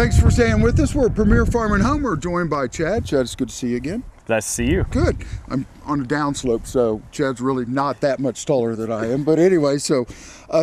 Thanks for staying with us. We're at Premier Farm and Home. We're joined by Chad. Chad, it's good to see you again. Nice to see you. Good. I'm on a downslope, so Chad's really not that much taller than I am. But anyway, so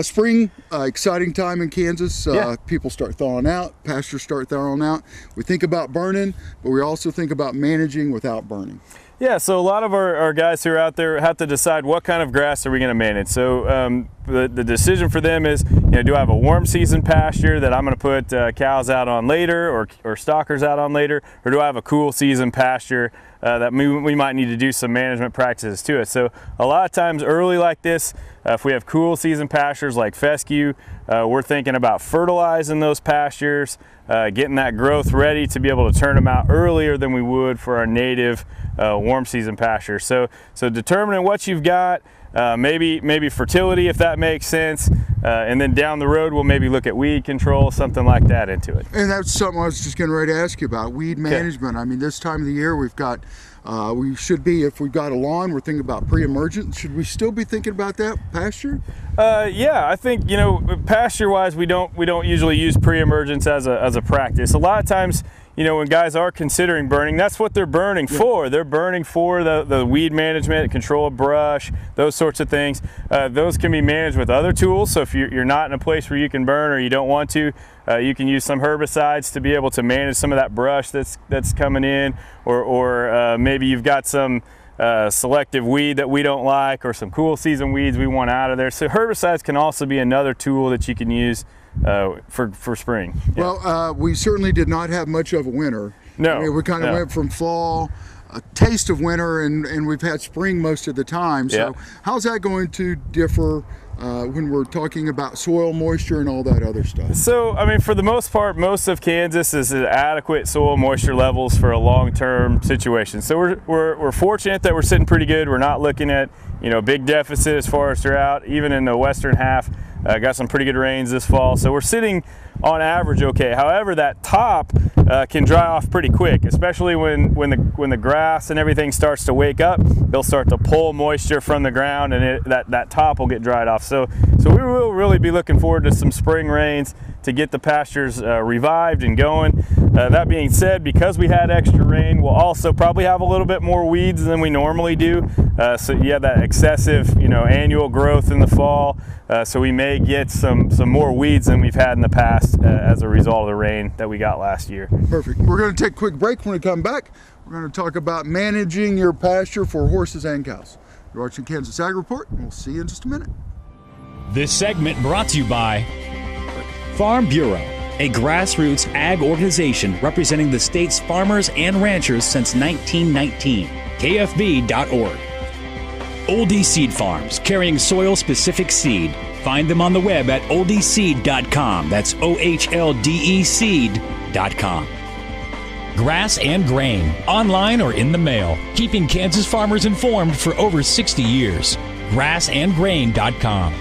spring, exciting time in Kansas. People start thawing out, pastures start thawing out. We think about burning, but we also think about managing without burning. Yeah, so a lot of our guys who are out there have to decide what kind of grass are we going to manage. So the decision for them is, do I have a warm season pasture that I'm going to put cows out on later or stockers out on later, or do I have a cool season pasture that we might need to do some management practices to it. So a lot of times early like this, if we have cool season pastures like fescue, we're thinking about fertilizing those pastures, getting that growth ready to be able to turn them out earlier than we would for our native warm season pasture. So determining what you've got, maybe fertility, if that makes sense, and then down the road we'll maybe look at weed control, something like that into it. And that's something I was just getting ready to ask you about, weed management. I mean, this time of the year we've got, we should be, if we've got a lawn, we're thinking about pre-emergent. Should we still be thinking about that pasture? Yeah, I think, pasture-wise, we don't usually use pre-emergence as a practice. A lot of times, when guys are considering burning, that's what they're burning for. They're burning for the weed management, control of brush, those sorts of things. Those can be managed with other tools. So if you're not in a place where you can burn or you don't want to, you can use some herbicides to be able to manage some of that brush that's coming in, or maybe you've got some selective weed that we don't like, or some cool season weeds we want out of there. So herbicides can also be another tool that you can use for spring. Yeah. Well, we certainly did not have much of a winter. No. I mean, we kind of went from fall, a taste of winter, and we've had spring most of the time. So how's that going to differ when we're talking about soil moisture and all that other stuff? So, I mean, for the most part, most of Kansas is at adequate soil moisture levels for a long-term situation. So we're fortunate that we're sitting pretty good. We're not looking at, big deficit as far as drought. Even in the western half, got some pretty good rains this fall. So we're sitting on average okay. However, that top can dry off pretty quick, especially when the grass and everything starts to wake up. They'll start to pull moisture from the ground, and that top will get dried off. So we will really be looking forward to some spring rains to get the pastures revived and going. That being said, because we had extra rain, we'll also probably have a little bit more weeds than we normally do. So you have that excessive, annual growth in the fall. So we may get some more weeds than we've had in the past as a result of the rain that we got last year. Perfect. We're going to take a quick break. When we come back, we're going to talk about managing your pasture for horses and cows. You're watching Kansas Ag Report, and we'll see you in just a minute. This segment brought to you by Farm Bureau, a grassroots ag organization representing the state's farmers and ranchers since 1919. KFB.org. Oldie Seed Farms, carrying soil-specific seed. Find them on the web at oldieseed.com. That's OHLDE seed.com. Grass and Grain, online or in the mail, keeping Kansas farmers informed for over 60 years. grassandgrain.com.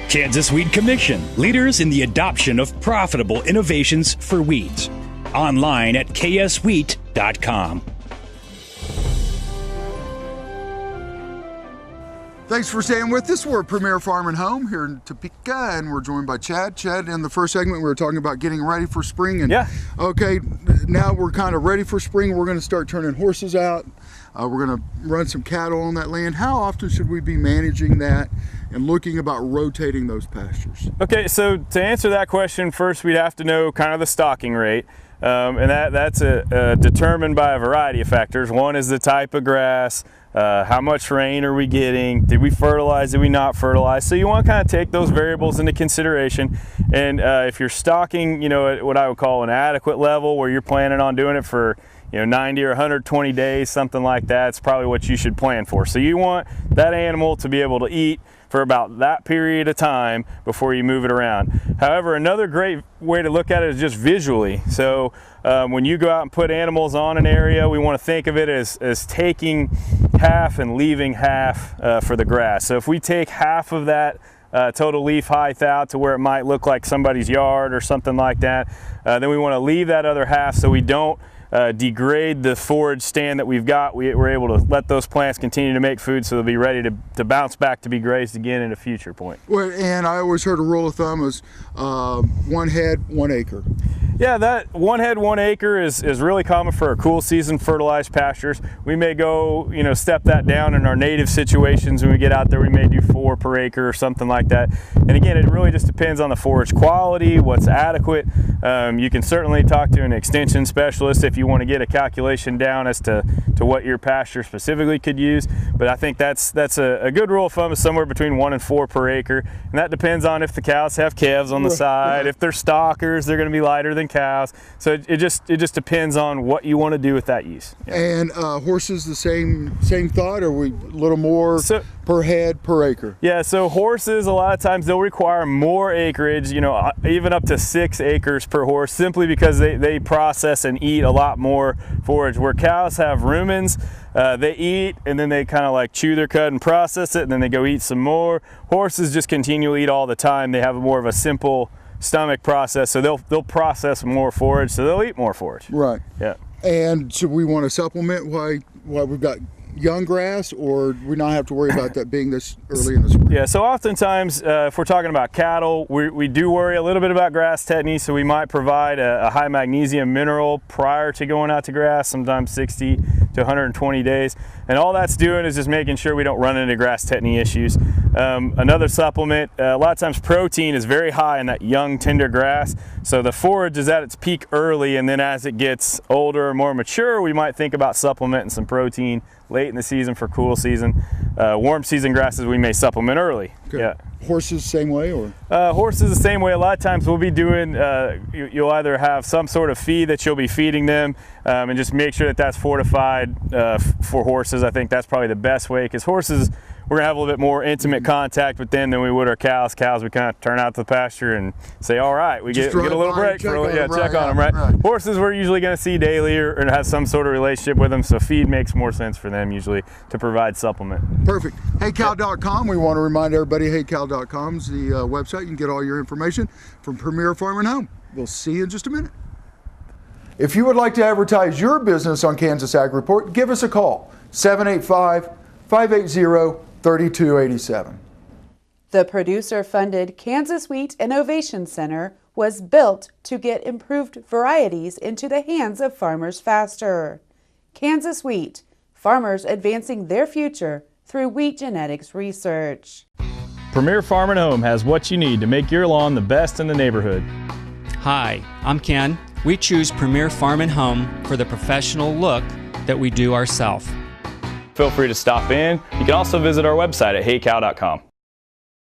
Kansas Weed Commission, leaders in the adoption of profitable innovations for weeds. Online at kswheat.com. Thanks for staying with us. We're at Premier Farm and Home here in Topeka, and we're joined by Chad. Chad, in the first segment, we were talking about getting ready for spring. And okay, now we're kind of ready for spring. We're going to start turning horses out. We're going to run some cattle on that land. How often should we be managing that and looking about rotating those pastures? Okay, so to answer that question, first we'd have to know kind of the stocking rate. And that's determined by a variety of factors. One is the type of grass, how much rain are we getting, did we fertilize, did we not fertilize? So you want to kind of take those variables into consideration. And if you're stocking, at what I would call an adequate level, where you're planning on doing it for 90 or 120 days, something like that, it's probably what you should plan for. So you want that animal to be able to eat for about that period of time before you move it around. However, another great way to look at it is just visually. So when you go out and put animals on an area, we want to think of it as taking half and leaving half for the grass. So if we take half of that total leaf height out to where it might look like somebody's yard or something like that, then we want to leave that other half so we don't degrade the forage stand that we've got. We're able to let those plants continue to make food so they'll be ready to bounce back to be grazed again at a future point. Well, and I always heard a rule of thumb is 1 head, 1 acre. Yeah, that 1 head 1 acre is really common for our cool season fertilized pastures. We may go, step that down in our native situations. When we get out there, we may do 4 per acre or something like that. And again, it really just depends on the forage quality, what's adequate. You can certainly talk to an extension specialist if you want to get a calculation down as to what your pasture specifically could use. But I think that's a good rule of thumb, is somewhere between 1 and 4 per acre. And that depends on if the cows have calves on the side. If they're stockers, they're going to be lighter than cows. So it just depends on what you want to do with that use. Yeah. And horses, the same thought, or we a little more per head per acre? Yeah, so horses, a lot of times they'll require more acreage, even up to 6 acres per horse, simply because they process and eat a lot more forage. Where cows have rumens, they eat and then they kind of like chew their cud and process it, and then they go eat some more. Horses just continually eat all the time. They have more of a simple stomach process, so they'll process more forage, so they'll eat more forage. Right. Yeah. And so we want to supplement why we've got young grass, or we not have to worry about that being this early in the spring? Yeah, so oftentimes if we're talking about cattle, we do worry a little bit about grass tetany, so we might provide a high magnesium mineral prior to going out to grass, sometimes 60 to 120 days. And all that's doing is just making sure we don't run into grass tetany issues. Another supplement, a lot of times protein is very high in that young tender grass, so the forage is at its peak early, and then as it gets older or more mature, we might think about supplementing some protein late in the season for cool season. Warm season grasses we may supplement early. Okay. Yeah. Horses same way, or? Horses the same way. A lot of times we'll be doing, you'll either have some sort of feed that you'll be feeding them, and just make sure that that's fortified for horses. I think that's probably the best way, because horses, we're gonna have a little bit more intimate contact with them than we would our cows. Cows, we kind of turn out to the pasture and say, all right, we get a little break for a little, check on them, right? Horses, we're usually gonna see daily or have some sort of relationship with them, so feed makes more sense for them usually to provide supplement. Perfect. HeyCow.com, we want to remind everybody, HeyCow.com is the website. You can get all your information from Premier Farm and Home. We'll see you in just a minute. If you would like to advertise your business on Kansas Ag Report, give us a call, 785-580-3287. The producer-funded Kansas Wheat Innovation Center was built to get improved varieties into the hands of farmers faster. Kansas Wheat, farmers advancing their future through wheat genetics research. Premier Farm and Home has what you need to make your lawn the best in the neighborhood. Hi, I'm Ken. We choose Premier Farm and Home for the professional look that we do ourselves. Feel free to stop in. You can also visit our website at heycow.com.